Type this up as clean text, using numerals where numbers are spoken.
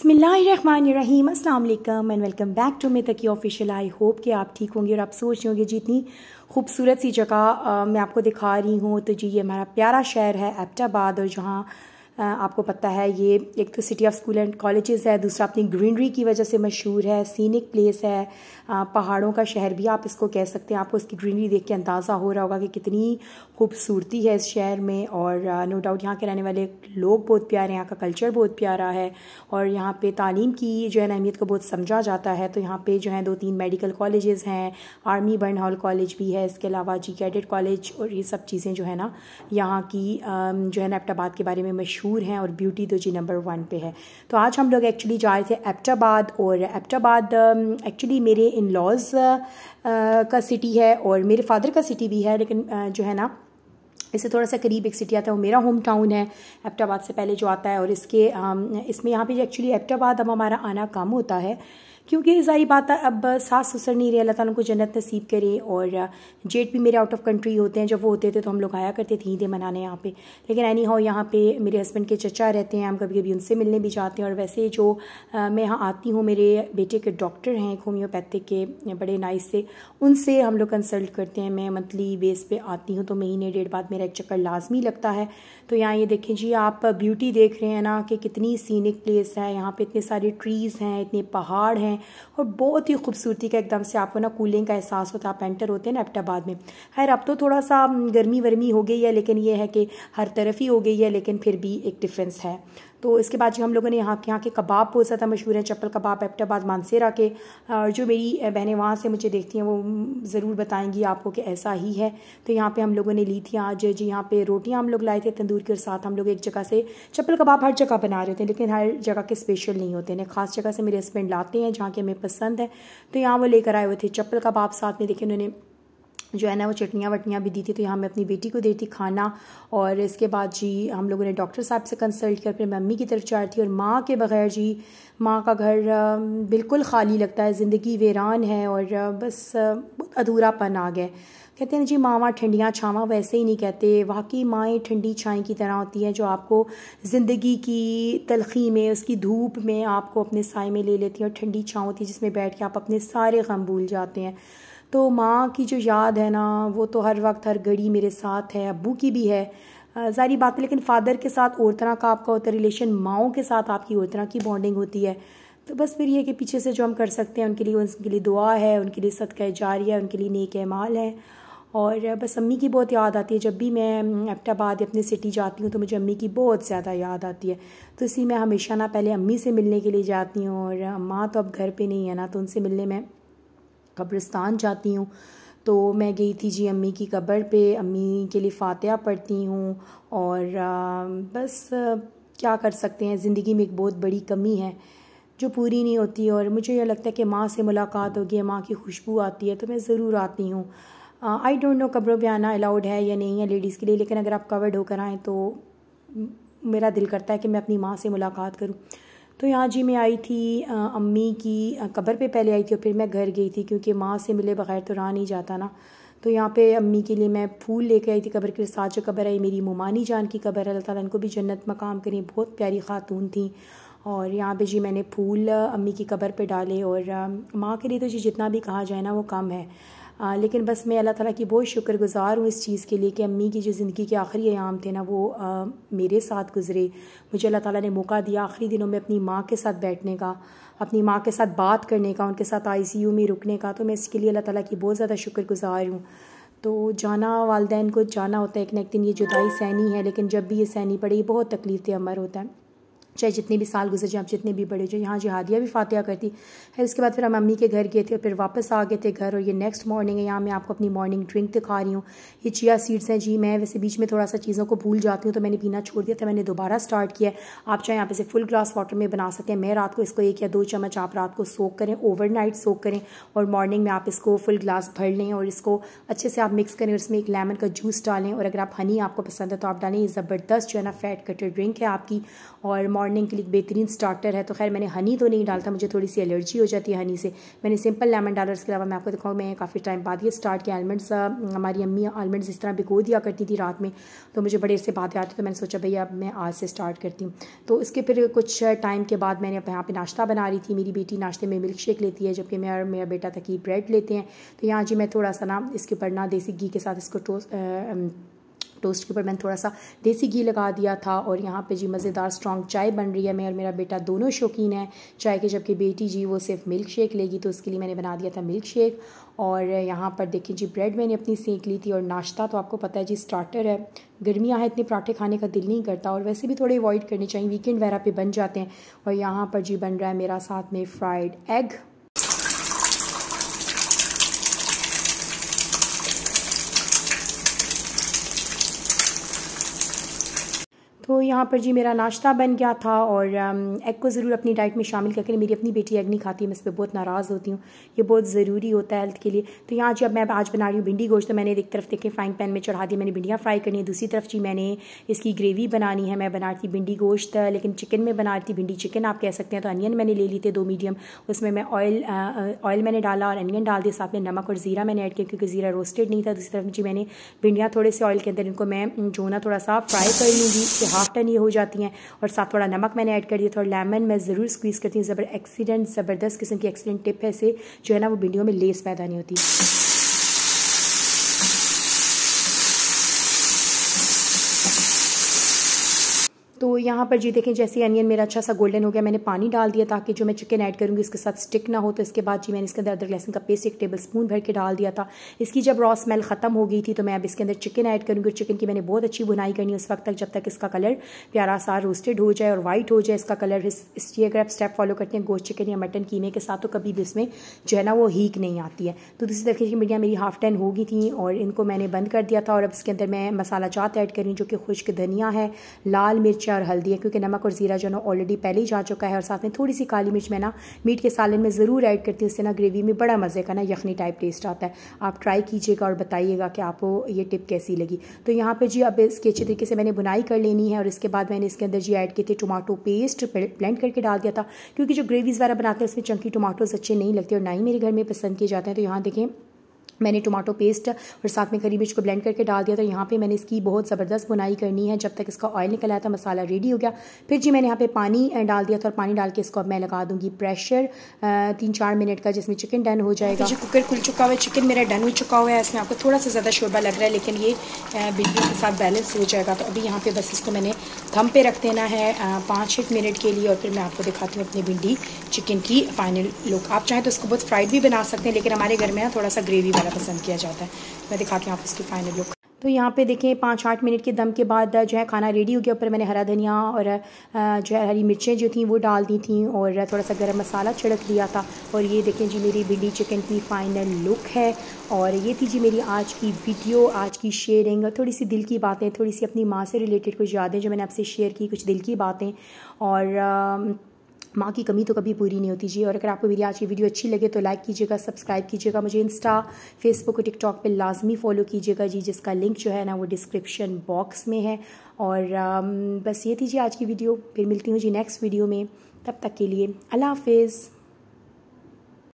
बिस्मिल्लाहिर्रहमानिर्रहीम, अस्सलाम वालेकुम एंड वेलकम बैक टू मितकी ऑफिशियल। आई होप कि आप ठीक होंगे और आप सोच रहे होंगे जी इतनी खूबसूरत सी जगह मैं आपको दिखा रही हूँ। तो जी ये हमारा प्यारा शहर है एबटाबाद, और जहाँ आपको पता है ये एक तो city of school and colleges है, दूसरा अपनी ग्रीनरी की वजह से मशहूर है, सीनिक प्लेस है, पहाड़ों का शहर भी आप इसको कह सकते हैं। आपको इसकी ग्रीनरी देख के अंदाज़ा हो रहा होगा कि कितनी खूबसूरती है इस शहर में। और नो डाउट यहाँ के रहने वाले लोग बहुत प्यारे हैं, यहाँ का कल्चर बहुत प्यारा है, और यहाँ पे तालीम की जो है अहमियत को बहुत समझा जाता है। तो यहाँ पे जो है 2-3 मेडिकल कॉलेजेस हैं, आर्मी बर्नहॉल कॉलेज भी है, इसके अलावा जी कैडेट कॉलेज, और ये सब चीज़ें जो है ना यहाँ की जो है ना एबटाबाद के बारे में मशहूर हैं, और ब्यूटी तो जी नंबर 1 पे है। तो आज हम लोग एक्चुअली जा रहे थे एबटाबाद, और एबटाबाद एक्चुअली मेरे इन लॉज का सिटी है और मेरे फादर का सिटी भी है, लेकिन जो है ना इससे थोड़ा सा करीब एक सिटी आता है, वो मेरा होम टाउन है एबटाबाद से पहले जो आता है। और इसमें यहाँ पे एक्चुअली एबटाबाद अब हमारा आना कम होता है, क्योंकि ज़ाहिर बात है अब सास ससुर नहीं रहे, अल्लाह ताला उनको जन्नत नसीब करे। और जेठ भी मेरे आउट ऑफ कंट्री होते हैं, जब वो होते थे तो हम लोग आया करते थे ईदें मनाने यहाँ पे। लेकिन एनी हाउ यहाँ पे मेरे हस्बैंड के चचा रहते हैं, हम कभी कभी उनसे मिलने भी जाते हैं। और वैसे जो मैं यहाँ आती हूँ, मेरे बेटे के डॉक्टर हैं एक होम्योपैथिक के, बड़े नाइस से, उनसे हम लोग कंसल्ट करते हैं। मैं मंथली बेस पे आती हूँ, तो महीने डेढ़ बाद मेरा एक चक्कर लाजमी लगता है। तो यहाँ ये देखें जी, आप ब्यूटी देख रहे हैं ना कि कितनी सीनिक प्लेस है, यहाँ पे इतने सारे ट्रीज़ हैं, इतने पहाड़ हैं, और बहुत ही खूबसूरती का एकदम से आपको ना कूलिंग का एहसास होता है। आप एंटर होते हैं ना एबटाबाद में। खैर अब तो थोड़ा सा गर्मी वर्मी हो गई है, लेकिन ये है कि हर तरफ ही हो गई है, लेकिन फिर भी एक डिफरेंस है। तो इसके बाद जो हम लोगों ने यहाँ के कबाब बहुत ज़्यादा मशहूर है, चप्पल कबाब एबटाबाद मानसेरा के। और जो मेरी बहनें वहाँ से मुझे देखती हैं वो ज़रूर बताएंगी आपको कि ऐसा ही है। तो यहाँ पे हम लोगों ने ली थी आज जी, यहाँ पे रोटियाँ हम लोग लाए थे तंदूर के साथ। हम लोग एक जगह से चप्पल कबाब हर जगह बना रहे थे, लेकिन हर जगह के स्पेशल नहीं होते हैं, ख़ास जगह से मेरे हस्बैंड लाते हैं जहाँ के हमें पसंद है। तो यहाँ वो लेकर आए हुए थे चप्पल कबाब, साथ में देखिए उन्होंने जो है ना वो चटनियाँ वटनियाँ भी दी थी। तो यहाँ मैं अपनी बेटी को दी थी खाना। और इसके बाद जी हम लोगों ने डॉक्टर साहब से कंसल्ट कर, फिर मम्मी की तरफ जा रही थी। और माँ के बग़ैर जी, माँ का घर बिल्कुल ख़ाली लगता है, ज़िंदगी वीरान है, और बस अधूरापन आ गया। कहते हैं जी मावां ठंडियाँ छावां, वैसे ही नहीं कहते, वाकई माएँ ठंडी छाई की तरह होती हैं, जो आपको ज़िंदगी की तलख़ी में, उसकी धूप में आपको अपने साए में ले लेती हैं, और ठंडी छाँव होती है जिसमें बैठ के आप अपने सारे गम भूल जाते हैं। तो माँ की जो याद है ना, वो तो हर वक्त हर घड़ी मेरे साथ है। अब्बू की भी है, ज़ाहिर बात है, लेकिन फ़ादर के साथ और तरह का आपका होता है रिलेशन, माँओं के साथ आपकी और तरह की बॉन्डिंग होती है। तो बस फिर ये कि पीछे से जो हम कर सकते हैं उनके लिए दुआ है, उनके लिए सदका जारिया है, उनके लिए नेक अमाल है। और बस अम्मी की बहुत याद आती है। जब भी मैं एबटाबाद अपनी सिटी जाती हूँ तो मुझे अम्मी की बहुत ज़्यादा याद आती है। तो इसी मैं हमेशा ना पहले अम्मी से मिलने के लिए जाती हूँ, और अम्मा तो अब घर पे नहीं है ना, तो उनसे मिलने मैं कब्रिस्तान जाती हूँ। तो मैं गई थी जी अम्मी की कब्र पे, अम्मी के लिए फ़ातिहा पढ़ती हूँ। और बस क्या कर सकते हैं, ज़िंदगी में एक बहुत बड़ी कमी है जो पूरी नहीं होती। और मुझे यह लगता है कि माँ से मुलाकात होगी, माँ की खुशबू आती है, तो मैं ज़रूर आती हूँ। आई डोंट नो कब्रों पे आना अलाउड है या नहीं है लेडीज़ के लिए, लेकिन अगर आप कवर्ड होकर आएँ तो मेरा दिल करता है कि मैं अपनी माँ से मुलाकात करूँ। तो यहाँ जी मैं आई थी अम्मी की कब्र पे पहले आई थी, और फिर मैं घर गई थी, क्योंकि माँ से मिले बगैर तो रहा नहीं जाता ना। तो यहाँ पे अम्मी के लिए मैं फूल लेके आई थी कब्र के साथ। जो कब्र आई मेरी मुमानी जान की कब्र है, अल्लाह ताला इनको भी जन्नत मकाम करें, बहुत प्यारी खातून थी। और यहाँ पे जी मैंने फूल अम्मी की कब्र पे डाले। और माँ के लिए तो जी जितना भी कहा जाए ना वो कम है, लेकिन बस मैं अल्लाह ताला की बहुत शुक्रगुज़ार हूँ इस चीज़ के लिए कि अम्मी की जो ज़िंदगी के आखिरी अयाम थे ना वो मेरे साथ गुज़रे। मुझे अल्लाह ताला ने मौका दिया आखिरी दिनों में अपनी माँ के साथ बैठने का, अपनी माँ के साथ बात करने का, उनके साथ ICU में रुकने का। तो मैं इसके लिए अल्लाह ताला की बहुत ज़्यादा शुक्रगुज़ार हूँ। तो जाना वालदैन को जाना होता है, एक न एक दिन ये जुदाई सहनी है, लेकिन जब भी ये सहनी पड़े, ये बहुत तकलीफ़ अमर होता है, चाहे जितने भी साल गुजर जाए, आप जितने भी बड़े जो। यहाँ जिहादिया भी फ़ातिहा करती है। उसके बाद फिर हम अम्मी के घर गए थे, और फिर वापस आ गए थे घर। और ये नेक्स्ट मॉर्निंग है, यहाँ मैं आपको अपनी मॉर्निंग ड्रिंक दिखा रही हूँ। ये चिया सीड्स हैं जी। मैं वैसे बीच में थोड़ा सा चीज़ों को भूल जाती हूँ, तो मैंने पीना छोड़ दिया था, मैंने दोबारा स्टार्ट किया है। आप चाहे यहाँ पे से फुल ग्लास वाटर में बना सकते हैं। मैं रात को इसको 1 या 2 चम्मच आप रात को सोक करें, ओवरनाइट सोक करें, और मॉर्निंग में आप इसको फुल ग्लास भर लें, और इसको अच्छे से आप मिक्स करें, और इसमें एक लेमन का जूस डालें, और अगर आप हनी आपको पसंद है तो आप डालें। ये ज़बरदस्त जो है ना फैट कटर ड्रिंक है आपकी। और मॉर्निंग के लिए बेहतरीन स्टार्टर है। तो खैर मैंने हनी तो नहीं डालता, मुझे थोड़ी सी एलर्जी हो जाती है हनी से। मैंने सिंपल लेमन डाला। इसके अलावा मैं आपको दिखाऊँ, मैं काफ़ी टाइम बाद ये स्टार्ट किया। आलमंड्स हमारी अम्मी आलमंड्स इस तरह भिगो दिया करती थी रात में, तो मुझे बड़े से बातें आती, तो मैंने सोचा भैया अब मैं आज से स्टार्ट करती हूँ। तो इसके फिर कुछ टाइम के बाद मैंने यहाँ पे नाश्ता बना रही थी। मेरी बेटी नाश्ते में मिल्क शेक लेती है, जबकि मेरा बेटा तकी ब्रेड लेते हैं। तो यहाँ जी मैं थोड़ा सा ना इसके ऊपर ना देसी घी के साथ इसको टोस्ट के ऊपर मैंने थोड़ा सा देसी घी लगा दिया था। और यहाँ पे जी मज़ेदार स्ट्रॉन्ग चाय बन रही है। मैं और मेरा बेटा दोनों शौकीन हैं चाय के, जबकि बेटी जी वो सिर्फ मिल्क शेक लेगी, तो उसके लिए मैंने बना दिया था मिल्क शेक। और यहाँ पर देखिए जी ब्रेड मैंने अपनी सेंक ली थी। और नाश्ता तो आपको पता है जी स्टार्टर है, गर्मियाँ हैं इतने पराठे खाने का दिल नहीं करता, और वैसे भी थोड़े अवॉइड करने चाहिए, वीकेंड वगैरह पे बन जाते हैं। और यहाँ पर जी बन रहा है मेरा साथ में फ्राइड एग। तो यहाँ पर जी मेरा नाश्ता बन गया था। और एग को ज़रूर अपनी डाइट में शामिल करके, मेरी अपनी बेटी एग नहीं खाती, मैं इस पर बहुत नाराज़ होती हूँ, ये बहुत ज़रूरी होता है हेल्थ के लिए। तो यहाँ जी अब मैं आज बना रही हूँ भिंडी गोश्त। तो मैंने एक तरफ देखें फ्राइंग पैन में चढ़ा दी, मैंने भिंडियाँ फ्राई करनी है। दूसरी तरफ जी मैंने इसकी ग्रेवी बनानी है। मैं बना रही थी भिंडी गोश्त, लेकिन चिकन में बना रही थी, भिंडी चिकन आप कह सकते हैं। तो अनियन मैंने ले ली थे 2 मीडियम, उसमें मैं ऑयल मैंने डाला और अनियन डाल दिया, साथ में नमक और ज़ीरा मैंने ऐड किया क्योंकि ज़ीरा रोस्टेड नहीं था। दूसरी तरफ जी मैंने भिंडियाँ थोड़े से ऑयल के अंदर इनको मैं जो ना थोड़ा सा फ्राई कर लूँगी, हाफ टन ये हो जाती हैं। और साथ थोड़ा नमक मैंने ऐड कर दिया, थोड़ा लेमन मैं ज़रूर स्क्वीज़ करती हूँ। ज़बरदस्त किस्म की एक्सीडेंट टिप है, इससे जो है ना वो भिंडियों में लेस पैदा नहीं होती। तो यहाँ पर जी देखें जैसे अनियन मेरा अच्छा सा गोल्डन हो गया, मैंने पानी डाल दिया ताकि जो मैं चिकन ऐड करूँगी उसके साथ स्टिक ना हो। तो इसके बाद जी मैंने इसके अंदर अदरक लहसुन का पेस्ट 1 टेबलस्पून भर के डाल दिया था। इसकी जब रॉ स्मेल ख़त्म हो गई थी तो मैं अब इसके अंदर चिकन ऐड करूँगी। चिकन की मैंने बहुत अच्छी बुनाई करनी है उस वक्त तक जब तक इसका कलर प्यारा सा रोस्टेड हो जाए और वाइट हो जाए इसका कलर। इसलिए अगर आप स्टेप फॉलो करते हैं गोश्त चिकन या मटन कीमे के साथ, तो कभी भी इसमें जो है ना वो हीक नहीं आती है। तो दूसरी तरफ की मीडिया मेरी हाफ टन हो गई थी और इनको मैंने बंद कर दिया था। और अब इसके अंदर मैं मसाला जात ऐड करी, जो कि खुश्क धनिया है, लाल मिर्च और हल्दी है, क्योंकि नमक और ज़ीरा जो ना ऑलरेडी पहले ही जा चुका है। और साथ में थोड़ी सी काली मिर्च मैं ना मीट के सालन में ज़रूर ऐड करती हूँ, उससे ना ग्रेवी में बड़ा मज़े का ना यखनी टाइप टेस्ट आता है। आप ट्राई कीजिएगा और बताइएगा कि आपको ये टिप कैसी लगी। तो यहाँ पे जी अब इसकी अच्छे तरीके से मैंने बुनाई कर लेनी है। और इसके बाद मैंने इसके अंदर जी ऐड किए थे टमाटो पेस्ट, ब्लेंड करके डाल दिया था, क्योंकि जो ग्रेवीज़ वगैरह बनाते हैं उसमें चंकी टमाटोज अच्छे नहीं लगते और ना ही मेरे घर में पसंद किए जाते हैं। तो यहाँ देखें मैंने टमाटो पेस्ट और साथ में हरी मिर्च को ब्लेंड करके डाल दिया। तो यहाँ पे मैंने इसकी बहुत ज़बरदस्त बुनाई करनी है जब तक इसका ऑयल निकल आया था। मसाला रेडी हो गया, फिर जी मैंने यहाँ पे पानी डाल दिया था और पानी डाल के इसको अब मैं लगा दूँगी प्रेशर 3-4 मिनट का, जिसमें चिकन डन हो जाएगा। जो कुकर खुल चुका हुआ है, चिकन मेरा डन हो चुका हुआ है। इसमें आपको थोड़ा सा ज़्यादा शोरबा लग रहा है, लेकिन ये भिंडियों के साथ बैलेंस हो जाएगा। तो अभी यहाँ पर बस इसको मैंने दम पे रख देना है 5-6 मिनट के लिए, और फिर मैं आपको दिखाती हूँ अपनी भिंडी चिकन की फाइनल लुक। आप चाहें तो इसको बहुत फ्राइड भी बना सकते हैं, लेकिन हमारे घर में ना थोड़ा सा ग्रेवी वाला पसंद किया जाता है। मैं दिखाती हूँ आप इसकी फाइनल लुक। तो यहाँ पे देखें 5-8 मिनट के दम के बाद जो है खाना रेडी हो गया। ऊपर मैंने हरा धनिया और जो है हरी मिर्चें जो थी वो डाल दी थी और थोड़ा सा गरम मसाला छिड़क दिया था। और ये देखें जी मेरी भिंडी चिकन की फ़ाइनल लुक है। और ये थी जी मेरी आज की वीडियो, आज की शेयरिंग, थोड़ी सी दिल की बातें, थोड़ी सी अपनी माँ से रिलेटेड कुछ यादें जो मैंने आपसे शेयर की, कुछ दिल की बातें। और माँ की कमी तो कभी पूरी नहीं होती जी। और अगर आपको मेरी आज की वीडियो अच्छी लगे तो लाइक कीजिएगा, सब्सक्राइब कीजिएगा, मुझे इंस्टा, फेसबुक और टिकटॉक पे लाजमी फॉलो कीजिएगा जी, जिसका लिंक जो है ना वो डिस्क्रिप्शन बॉक्स में है। और बस ये थी जी आज की वीडियो, फिर मिलती हूँ जी नेक्स्ट वीडियो में। तब तक के लिए अल्लाह हाफिज़।